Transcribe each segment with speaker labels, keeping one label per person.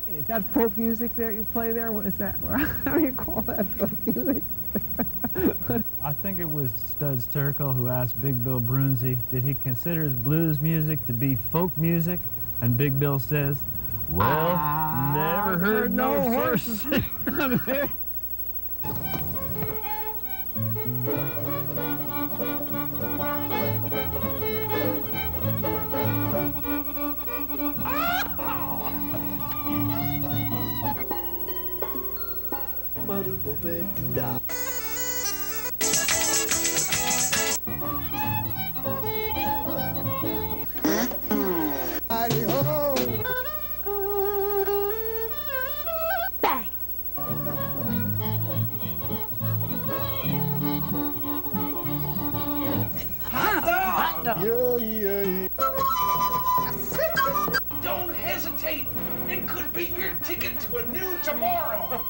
Speaker 1: Is that folk music that you play there? What is that? How do you call that folk music?
Speaker 2: I think it was Studs Terkel who asked Big Bill Brunzi, did he consider his blues music to be folk music? And Big Bill says, well, never heard no horse.
Speaker 3: Don't hesitate. It could be your ticket to a new tomorrow.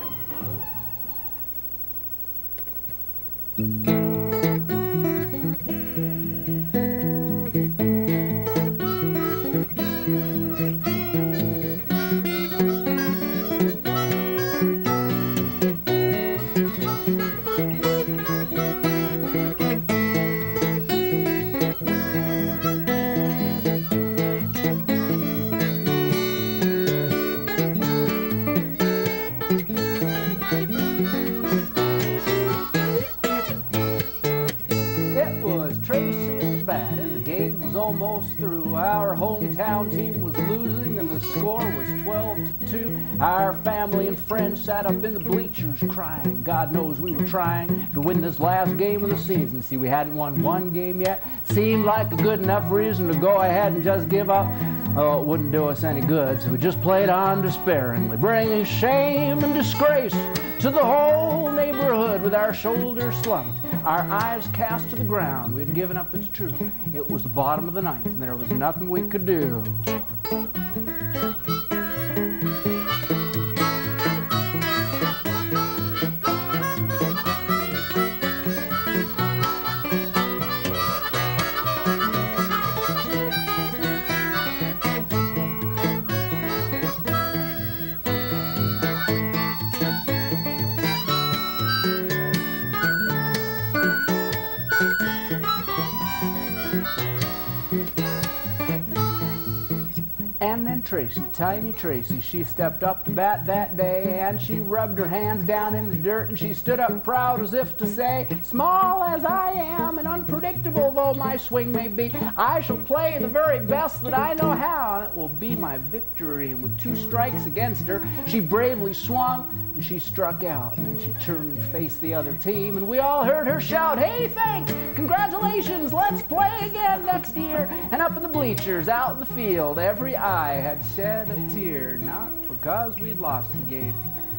Speaker 4: Hometown team was losing and the score was 12-2. Our family and friends sat up in the bleachers crying. God knows we were trying to win this last game of the season. See, we hadn't won one game yet. Seemed like a good enough reason to go ahead and just give up. Oh, it wouldn't do us any good, so we just played on despairingly, bringing shame and disgrace to the whole neighborhood with our shoulders slumped, our eyes cast to the ground. We had given up, it's true. It was the bottom of the ninth, and there was nothing we could do. And then Tracy, tiny Tracy, she stepped up to bat that day, and she rubbed her hands down in the dirt, and she stood up proud as if to say, small as I am and unpredictable though my swing may be, I shall play the very best that I know how, and it will be my victory. And with 2 strikes against her, she bravely swung, and she struck out, and she turned and faced the other team, and we all heard her shout, hey, thanks, congratulations, let's play again next year. And up in the bleachers, out in the field, every eye had shed a tear, not because we'd lost the game,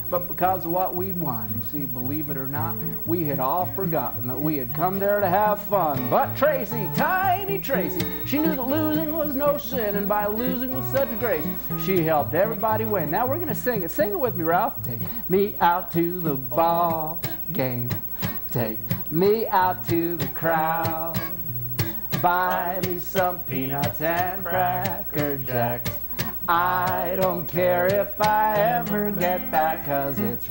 Speaker 4: but because of what we'd won. See, believe it or not, we had all forgotten that we had come there to have fun. But Tracy, tiny Tracy, she knew that losing was no sin, and by losing with such grace, she helped everybody win. Now we're gonna sing it. Sing it with me, Ralph. Take me out to the ball game. Take me out to the crowd. Buy me some peanuts and Cracker Jacks. I don't care if I ever get back, 'cause it's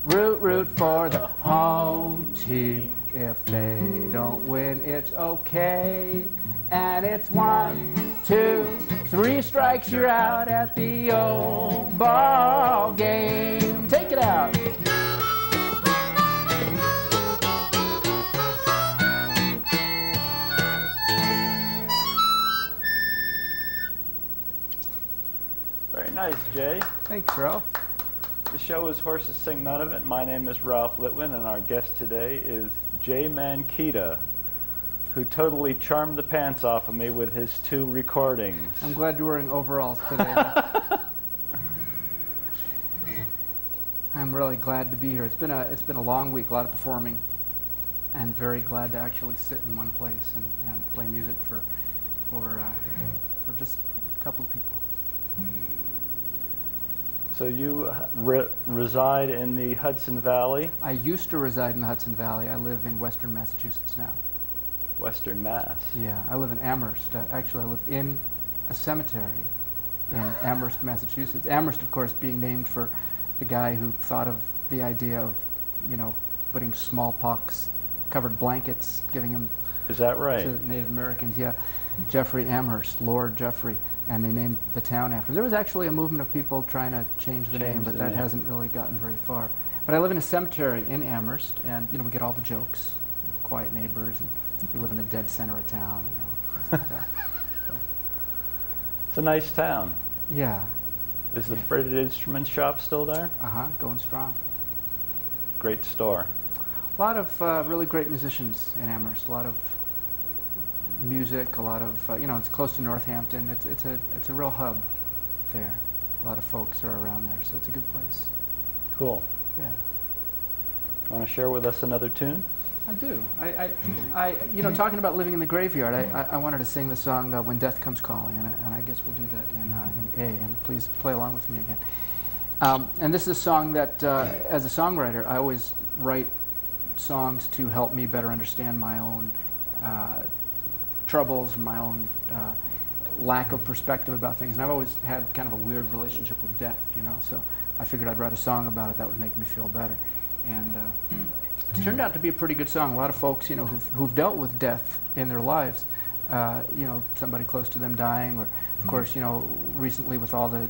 Speaker 4: root for the home team. If they don't win, it's okay. And it's 1, 2, 3 strikes, you're out at the old ball game. Take it out.
Speaker 2: Very nice, Jay.
Speaker 4: Thanks, Ralph.
Speaker 2: The show is Horses Sing None of It. My name is Ralph Litwin, and our guest today is Jay Mankita, who totally charmed the pants off of me with his 2 recordings.
Speaker 4: I'm glad you're wearing overalls today. I'm really glad to be here. It's been a long week, a lot of performing, and very glad to actually sit in one place and play music for just a couple of people.
Speaker 2: So you reside in the Hudson Valley?
Speaker 4: I used to reside in the Hudson Valley. I live in western Massachusetts now.
Speaker 2: Western Mass?
Speaker 4: Yeah, I live in Amherst. Actually, I live in a cemetery in Amherst, Massachusetts. Amherst, of course, being named for the guy who thought of the idea of, you know, putting smallpox-covered blankets, giving them
Speaker 5: Is that right?
Speaker 4: to Native Americans. Yeah, Jeffrey Amherst, Lord Jeffrey, and they named the town after him. There was actually a movement of people trying to change the name, but that hasn't really gotten very far. But I live in a cemetery in Amherst, and you know, we get all the jokes, quiet neighbors, and we live in the dead center of town, you know, things like that. So,
Speaker 5: It's a nice town.
Speaker 4: yeah,
Speaker 5: Is the fretted instrument shop still there?
Speaker 4: going strong.
Speaker 5: Great store.
Speaker 4: A lot of really great musicians in Amherst. A lot of music. A lot of you know, it's close to Northampton. It's a real hub there. A lot of folks are around there, so it's a good place.
Speaker 5: Cool.
Speaker 4: Yeah,
Speaker 5: Want to share with us another tune?
Speaker 4: I do. I you know, talking about living in the graveyard, I wanted to sing the song "When Death Comes Calling," and I guess we'll do that in A. And please play along with me again. And this is a song that, as a songwriter, I always write songs to help me better understand my own troubles, my own lack of perspective about things. And I've always had kind of a weird relationship with death, you know, so I figured I'd write a song about it that would make me feel better. And it's turned out to be a pretty good song. A lot of folks, you know, who've dealt with death in their lives, you know, somebody close to them dying, or, of course, you know, recently with all the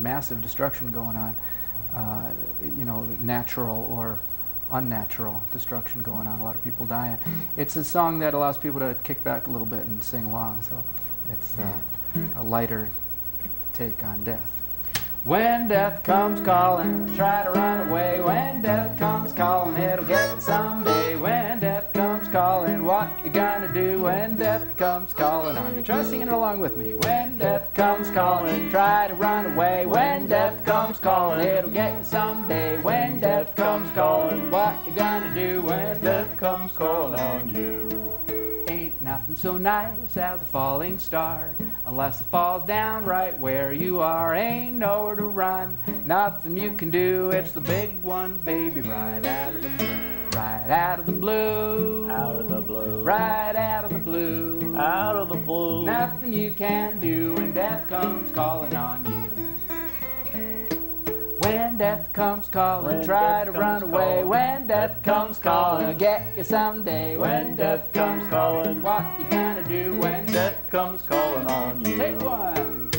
Speaker 4: massive destruction going on, you know, natural or unnatural destruction going on, a lot of people dying. It's a song that allows people to kick back a little bit and sing along, so it's a lighter take on death. When death comes calling, try to run away. When death comes calling, it'll get you someday. When death comes calling, what you gonna do when death comes calling on you? Try singing it along with me. When death comes calling, try to run away. When death comes calling, it'll get you someday. When death comes calling, what you gonna do when death comes calling on you? Ain't nothing so nice as a falling star, unless it falls down right where you are. Ain't nowhere to run, nothing you can do. It's the big one, baby, right out of the blue. Right out of the blue.
Speaker 5: Out of the blue.
Speaker 4: Right out of the blue.
Speaker 5: Out of the blue.
Speaker 4: Nothing you can do when death comes calling on you. When death comes calling,
Speaker 5: When
Speaker 4: try
Speaker 5: death
Speaker 4: to run
Speaker 5: comes
Speaker 4: away.
Speaker 5: calling,
Speaker 4: When death comes calling,
Speaker 5: calling,
Speaker 4: get you someday.
Speaker 5: When death comes calling,
Speaker 4: what you gonna do when
Speaker 5: death comes calling on you.
Speaker 4: Take one.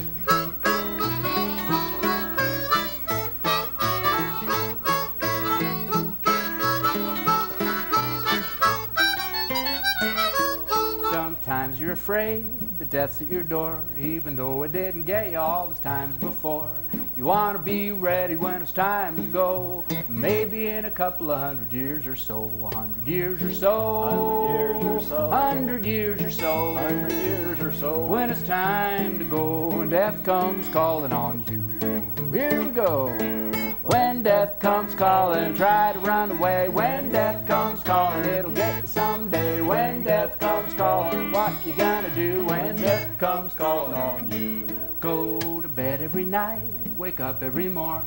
Speaker 4: Sometimes you're afraid the death's at your door, even though it didn't get you all those times before. You want to be ready when it's time to go, maybe in a couple of 100 years or so. 100 years or so.
Speaker 5: 100 years or so.
Speaker 4: 100 years or so.
Speaker 5: 100 years or so.
Speaker 4: When it's time to go and death comes calling on you. Here we go. When death comes calling, try to run away. When death comes calling, it'll get you someday. When death comes calling, what you gonna do when death comes calling on you? Go to bed every night, wake up every morn.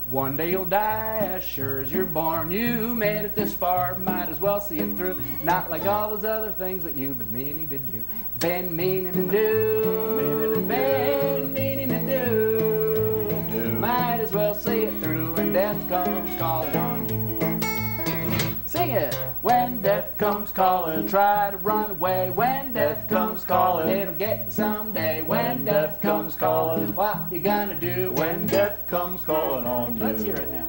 Speaker 4: One day you'll die as sure as you're born. You made it this far, might as well see it through. Not like all those other things that you've been meaning to do. Been meaning to do. Been meaning to do. Might as well see it through when death comes calling on you. Sing it! When death comes calling, try to run away. When death comes calling, it'll get you someday. When death comes calling, what you gonna do when death comes calling on you? Let's hear it now.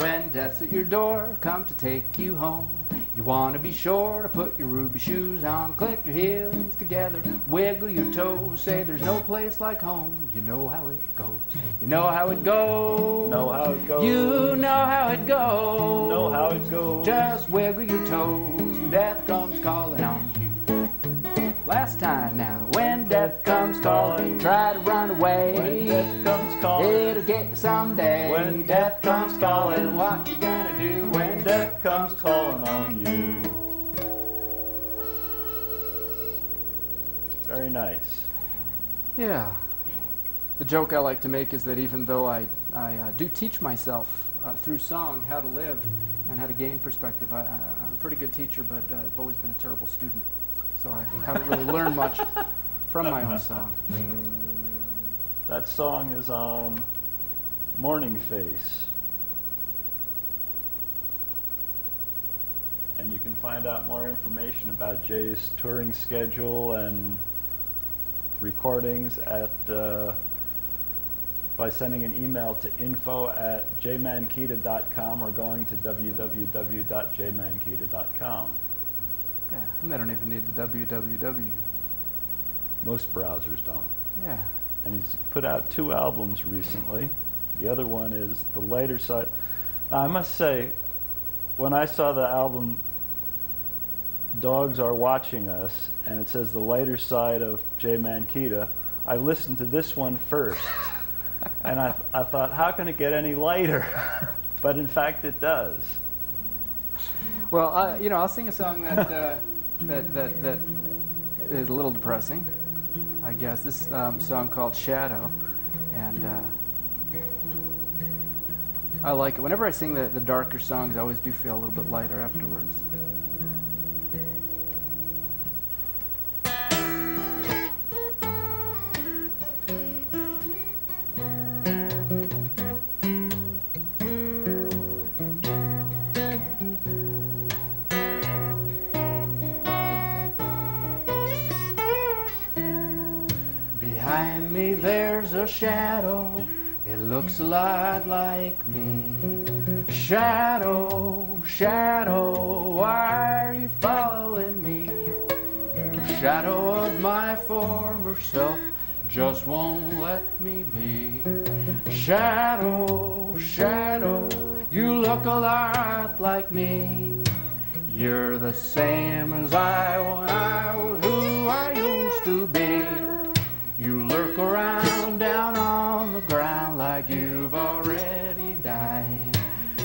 Speaker 4: When death's at your door, come to take you home. You want to be sure to put your ruby shoes on, click your heels together, wiggle your toes, say there's no place like home. You know how it goes. You know how it goes.
Speaker 5: Know how it goes.
Speaker 4: You know how it goes.
Speaker 5: Know how it goes.
Speaker 4: Just wiggle your toes when death comes calling on you. Last time now, when death comes calling, try to run away.
Speaker 5: When death comes calling,
Speaker 4: it'll get you someday.
Speaker 5: When
Speaker 4: death comes calling, what you gonna do when
Speaker 5: death comes calling on you. Very nice.
Speaker 4: Yeah. the joke I like to make is that even though I do teach myself through song how to live and how to gain perspective, I'm a pretty good teacher, but I've always been a terrible student. So I haven't really learned much from my own song.
Speaker 5: That song is on Morning Face. And you can find out more information about Jay's touring schedule and recordings at by sending an email to info@jmankita.com or going to www.jmankita.com.
Speaker 4: Yeah, and they don't even need the www.
Speaker 5: Most browsers don't.
Speaker 4: Yeah.
Speaker 5: And he's put out 2 albums recently. The other one is The Lighter Side. Now, I must say, when I saw the album Dogs Are Watching Us, and it says The Lighter Side of Jay Mankita, I listened to this one first. And I thought, how can it get any lighter? But in fact, it does.
Speaker 4: Well, I'll sing a song that that is a little depressing, I guess. This song called Shadow, and I like it. Whenever I sing the darker songs, I always do feel a little bit lighter afterwards. Behind me there's a shadow, it looks a lot like me. Shadow, shadow, why are you following me? The shadow of my former self just won't let me be. Shadow, shadow, you look a lot like me. You're the same as I was who I used to be. You lurk around down on the ground like you've already died.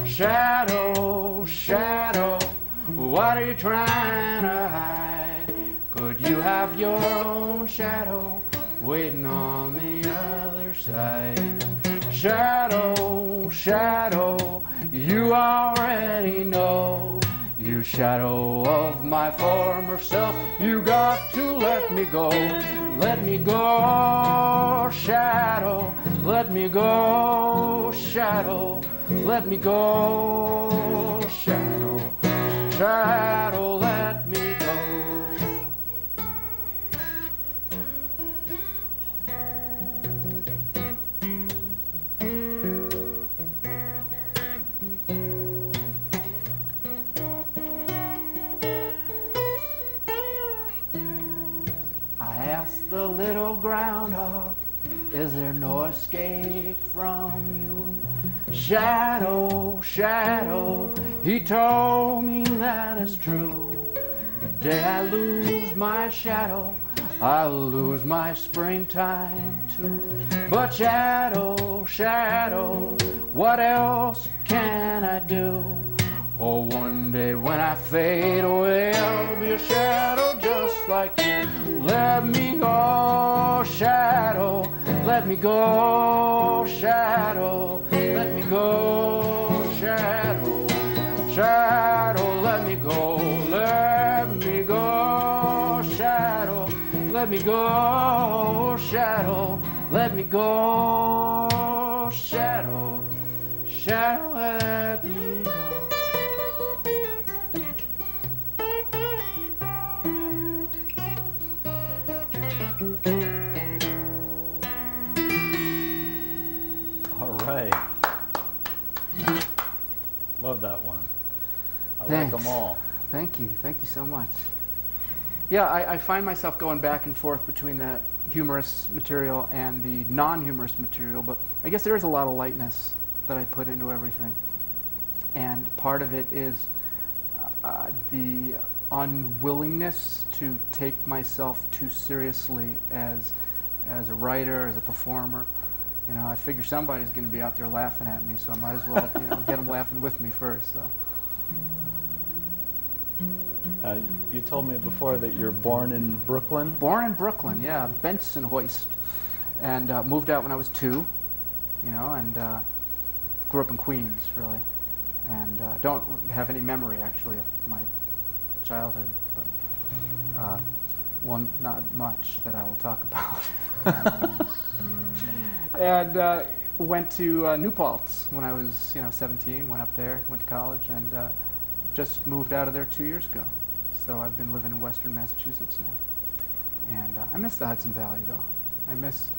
Speaker 4: Shadow, shadow, what are you trying to hide? Could you have your own shadow waiting on the other side? Shadow, shadow, you already know. You shadow of my former self, you got to let me go. Let me go, shadow, let me go, shadow, let me go, shadow, shadow, let me go. The little groundhog, is there no escape from you? Shadow, shadow, he told me that is true. The day I lose my shadow, I'll lose my springtime too. But shadow, shadow, what else can I do? Oh, one day when I fade away, I'll be a shadow just like you. Let me go, shadow, let me go, shadow, let me go, shadow, shadow, let me go, shadow, let me go, shadow, let me go, shadow, shadow, let me go.
Speaker 5: Right. Love that one. I
Speaker 4: Thanks.
Speaker 5: like them all.
Speaker 4: Thank you so much. Yeah, I find myself going back and forth between that humorous material and the non-humorous material, but I guess there is a lot of lightness that I put into everything. And part of it is the unwillingness to take myself too seriously as a writer, as a performer. You know, I figure somebody's going to be out there laughing at me, so I might as well, get them laughing with me first. So.
Speaker 5: You told me before that you're born in Brooklyn?
Speaker 4: Born in Brooklyn, yeah, Bensonhurst. and moved out when I was 2, you know, and grew up in Queens, really, and don't have any memory, actually, of my childhood, but well, not much that I will talk about. And went to New Paltz when I was, 17, went up there, went to college, and just moved out of there 2 years ago. So I've been living in western Massachusetts now. And I miss the Hudson Valley, though. I miss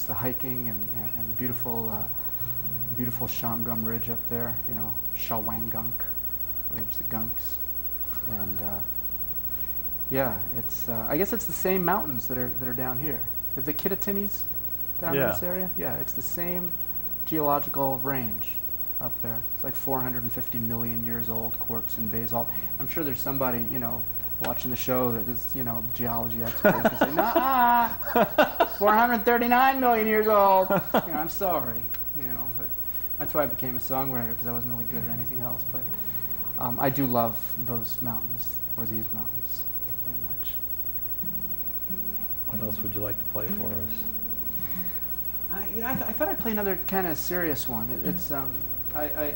Speaker 4: the hiking and the beautiful Shamgum Ridge up there, Shawangunk, Ridge the Gunks. And yeah, it's I guess it's the same mountains that are down here. Is the Kittatinnies down in this area? Yeah, it's the same geological range up there. It's like 450 million years old, quartz and basalt. I'm sure there's somebody, watching the show that is, geology expert who say, nah, 439 million years old. I'm sorry, but that's why I became a songwriter, because I wasn't really good at anything else. But I do love those mountains, or these mountains, very much.
Speaker 5: What else would you like to play for us?
Speaker 4: I thought I'd play another kind of serious one. It's I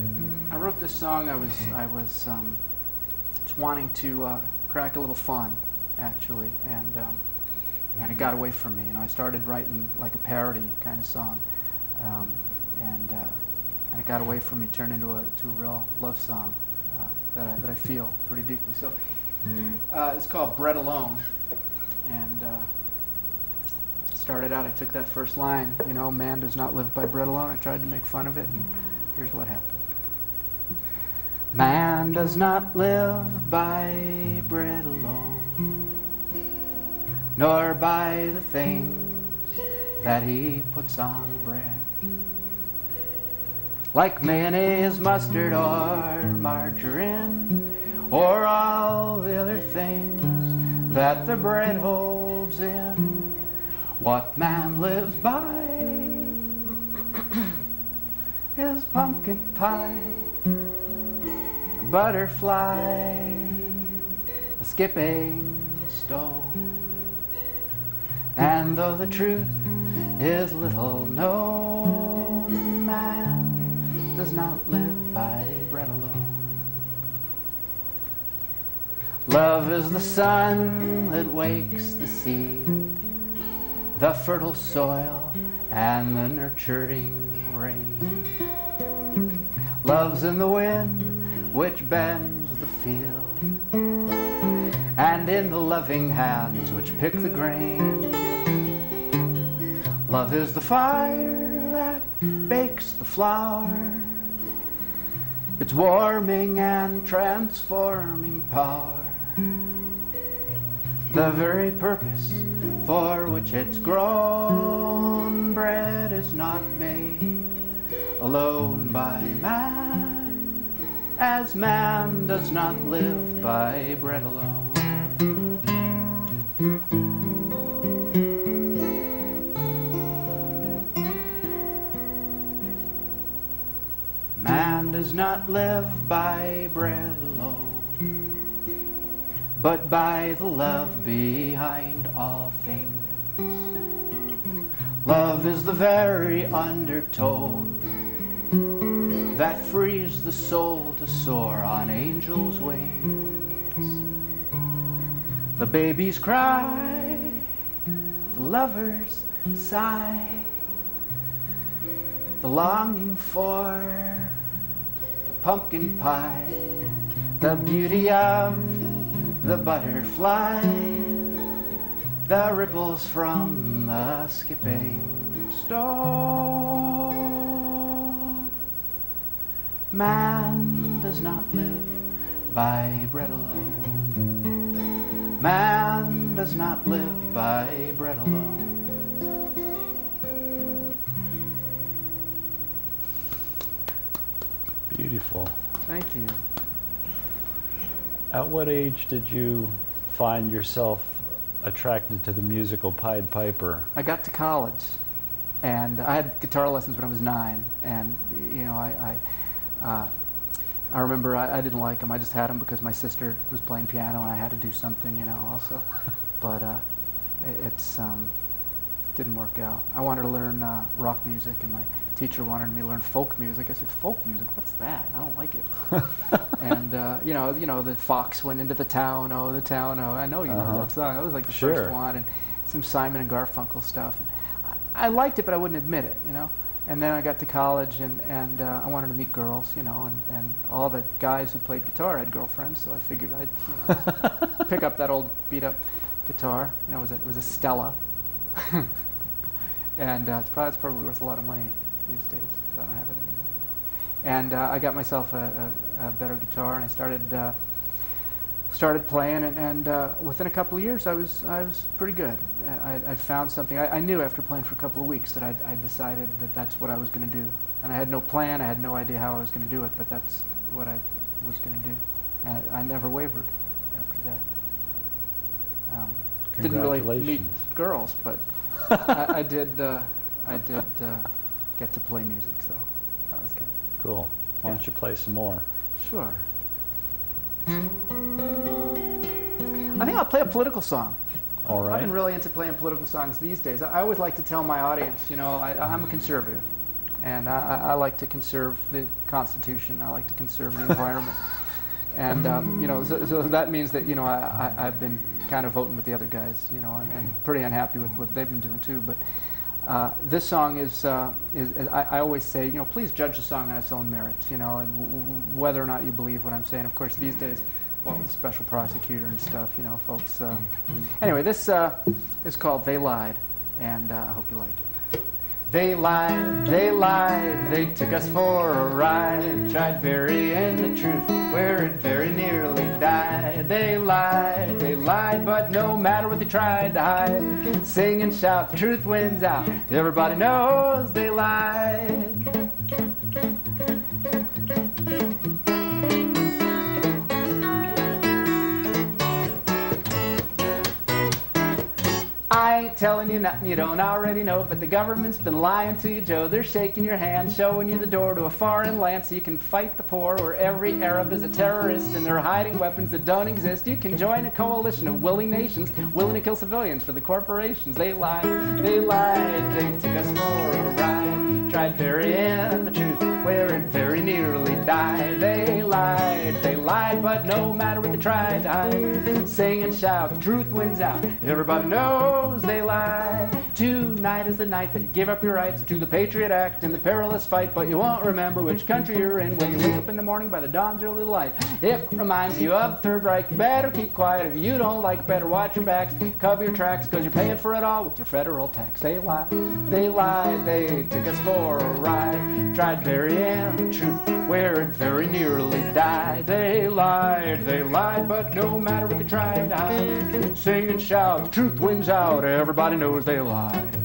Speaker 4: wrote this song. I was just wanting to crack a little fun, actually, and it got away from me. I started writing like a parody kind of song, and it got away from me, turned into a real love song that I feel pretty deeply. So it's called "Bread Alone," and started out. I took that first line, man does not live by bread alone. I tried to make fun of it, and here's what happened. Man does not live by bread alone, nor by the things that he puts on the bread, like mayonnaise, mustard, or margarine, or all the other things that the bread holds in. What man lives by is pumpkin pie, a butterfly, a skipping stone. And though the truth is little known, man does not live by bread alone. Love is the sun that wakes the seed, the fertile soil and the nurturing rain. Love's in the wind which bends the field, and in the loving hands which pick the grain. Love is the fire that bakes the flour, its warming and transforming power, the very purpose for which it's grown. Bread is not made alone by man, as man does not live by bread alone. Man does not live by bread alone, but by the love behind all things. Love is the very undertone that frees the soul to soar on angels' wings. The babies cry, the lovers sigh, the longing for the pumpkin pie, the beauty of the butterfly, the ripples from the skipping stone. Man does not live by bread alone. Man does not live by bread alone.
Speaker 5: Beautiful.
Speaker 4: Thank you.
Speaker 5: At what age did you find yourself attracted to the musical Pied Piper?
Speaker 4: I got to college, and I had guitar lessons when I was 9, and I remember I didn't like them. I just had them because my sister was playing piano and I had to do something, also. But didn't work out. I wanted to learn rock music, and my teacher wanted me to learn folk music. I said, folk music? What's that? I don't like it. And you know, the fox went into the town, oh, the town, oh. I know you know that song. That was like the first one, and some Simon and Garfunkel stuff. And I liked it, but I wouldn't admit it, you know. And then I got to college, and I wanted to meet girls, you know, and all the guys who played guitar had girlfriends, so I figured I'd, you know, pick up that old beat-up guitar. You know, it was a Stella. And it's probably worth a lot of money these days, but I don't have it anymore. And I got myself a better guitar, and I started playing, and within a couple of years, I was pretty good. I'd found something. I knew after playing for a couple of weeks that I decided that that's what I was going to do. And I had no plan. I had no idea how I was going to do it, but that's what I was going to do. And I never wavered after that. Didn't really meet girls, but I did get to play music, so that was good.
Speaker 5: Cool. Why don't you play some more?
Speaker 4: Sure. I think I'll play a political song.
Speaker 5: All right.
Speaker 4: I've been really into playing political songs these days. I always like to tell my audience, you know, I'm a conservative, and I like to conserve the Constitution. I like to conserve the environment, and you know, so that means that, you know, I've been kind of voting with the other guys, you know, and pretty unhappy with what they've been doing too. But this song is I always say, you know, please judge the song on its own merits, you know, and whether or not you believe what I'm saying. Of course, these days, what with the special prosecutor and stuff, you know, folks. Anyway, this is called "They Lied," and I hope you like it. They lied, they took us for a ride, tried burying the truth where it very nearly died. They lied, but no matter what they tried to hide, sing and shout, the truth wins out, everybody knows they lied. I ain't telling you nothing you don't already know, but the government's been lying to you, Joe. They're shaking your hand, showing you the door to a foreign land so you can fight the poor, where every Arab is a terrorist and they're hiding weapons that don't exist. You can join a coalition of willing nations, willing to kill civilians for the corporations. They lied, they took us for a ride, tried burying the truth where it very nearly died. They lied, but no matter what they tried to hide, sing and shout, the truth wins out, everybody knows they lied. Tonight is the night that you give up your rights to the Patriot Act in the perilous fight, but you won't remember which country you're in when you wake up in the morning by the dawn's early light. If it reminds you of the Third Reich, you better keep quiet. If you don't like it, better watch your backs, cover your tracks, because you're paying for it all with your federal tax. They lied, they took us for a ride, tried burying the truth where it very nearly died. They lied, but no matter what they tried to hide, sing and shout, the truth wins out, everybody knows they lied.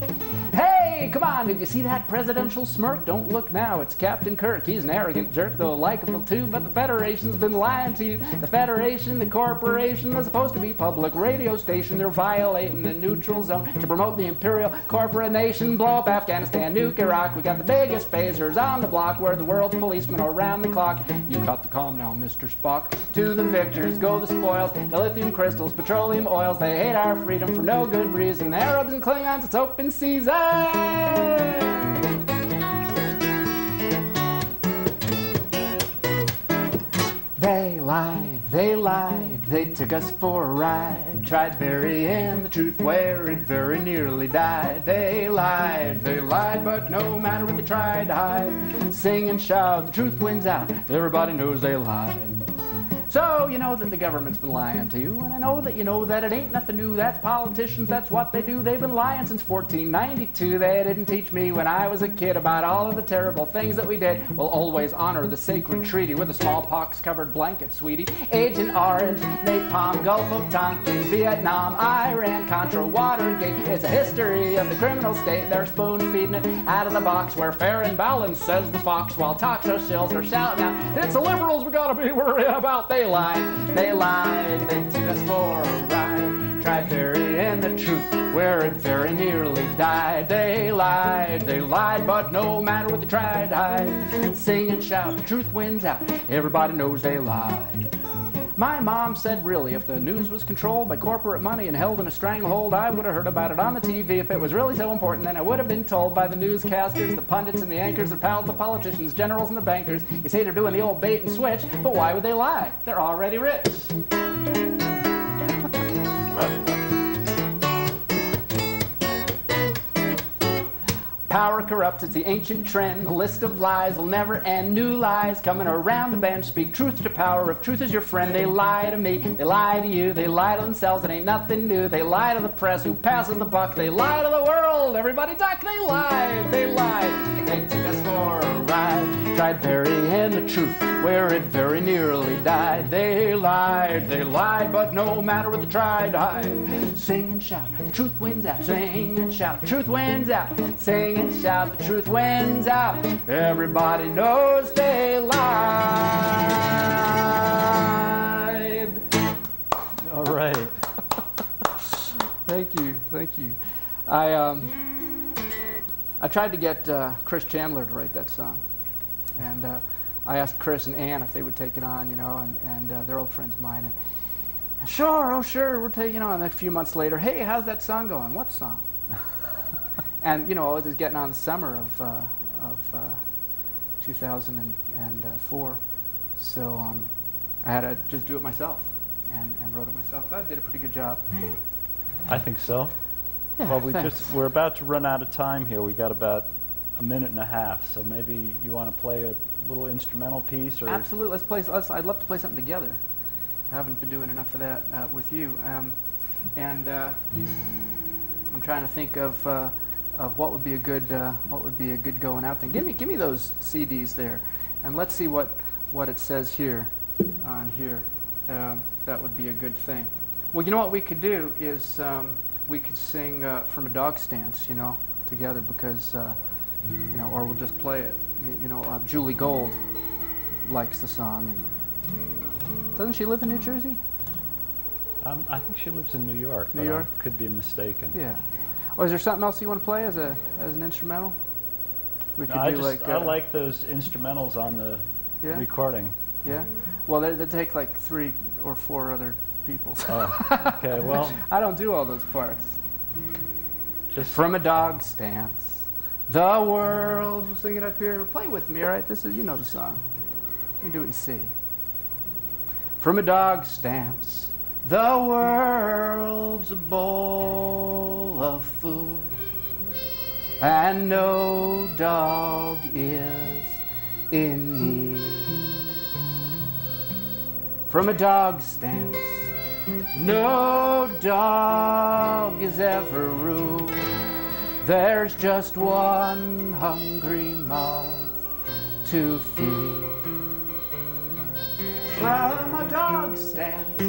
Speaker 4: Hey, come on, did you see that presidential smirk? Don't look now, it's Captain Kirk. He's an arrogant jerk, though likable too, but the Federation's been lying to you. The Federation, the corporation, they're supposed to be public radio station. They're violating the neutral zone to promote the imperial corporate nation. Blow up Afghanistan, nuke Iraq. We got the biggest phasers on the block, where the world's policemen are around the clock. You got the calm now, Mr. Spock. To the victors go the spoils, the lithium crystals, petroleum oils. They hate our freedom for no good reason. Arabs and Klingons, it's open season. They lied, they took us for a ride, tried burying the truth where it very nearly died. They lied, but no matter what they tried to hide, sing and shout, the truth wins out, everybody knows they lied. So you know that the government's been lying to you, and I know that you know that it ain't nothing new. That's politicians, that's what they do. They've been lying since 1492. They didn't teach me when I was a kid about all of the terrible things that we did. We'll always honor the sacred treaty with a smallpox-covered blanket, sweetie. Agent Orange, Napalm, Gulf of Tonkin, Vietnam, Iran, Contra, Watergate. It's a history of the criminal state. They're spoon-feeding it out of the box where fair and balanced, says the fox, while talk show shills are shouting out, it's the liberals we gotta be worried about. They lied, they took us for a ride, tried burying the truth where it very nearly died. They lied, but no matter what they tried to hide, sing and shout, the truth wins out, everybody knows they lied. My mom said, really, if the news was controlled by corporate money and held in a stranglehold, I would have heard about it on the TV. If it was really so important, then I would have been told by the newscasters, the pundits and the anchors, the pals, the politicians, generals and the bankers. You say they're doing the old bait and switch, but why would they lie? They're already rich. Power corrupts, it's the ancient trend. The list of lies will never end. New lies coming around the bend. Speak truth to power, if truth is your friend. They lie to me, they lie to you, they lie to themselves, it ain't nothing new. They lie to the press, who passes the buck. They lie to the world, everybody talk, they lied, they lied. They took us for a ride, tried burying the truth where it very nearly died. They lied, but no matter what they tried to hide. Sing and shout, the truth wins out. Sing and shout, the truth wins out. Sing and shout, the truth wins out. Everybody knows they lied.
Speaker 5: All right.
Speaker 4: Thank you, thank you. I tried to get Chris Chandler to write that song, and I asked Chris and Ann if they would take it on, you know, and they're old friends of mine. And sure, oh sure, we're taking it on. And a few months later, hey, how's that song going? What song? And you know, it was getting on the summer of 2004, so I had to just do it myself and wrote it myself. I did a pretty good job.
Speaker 5: I think so.
Speaker 4: Yeah,
Speaker 5: Well,
Speaker 4: thanks.
Speaker 5: we're about to run out of time here. We got about a minute and a half, so maybe you want to play a little instrumental piece, or
Speaker 4: Absolutely. Let's play. I'd love to play something together. I haven't been doing enough of that with you, and I'm trying to think of what would be a good going out thing. Give me those CDs there, and let's see what it says here on here. That would be a good thing. Well, you know what we could do is we could sing From a Dog Stance, you know, together, because you know, or we'll just play it. You know, Julie Gold likes the song, and doesn't she live in New Jersey?
Speaker 5: I think she lives in New York.
Speaker 4: New
Speaker 5: but
Speaker 4: York?
Speaker 5: I could be mistaken.
Speaker 4: Yeah. Oh, is there something else you want to play as an instrumental? We could
Speaker 5: No,
Speaker 4: do like
Speaker 5: I like those instrumentals on the
Speaker 4: yeah,
Speaker 5: recording.
Speaker 4: yeah. Well, they take like 3 or 4 other people.
Speaker 5: Oh, okay. Well,
Speaker 4: I don't do all those parts.
Speaker 5: just
Speaker 4: From a dog stance, the world. We'll sing it up here. Play with me, all right? This is, you know the song. Let me do it in C. From a dog stance, the world's a bowl of food, and no dog is in need. From a dog stance, no dog is ever rude. There's just one hungry mouth to feed. From a dog stance,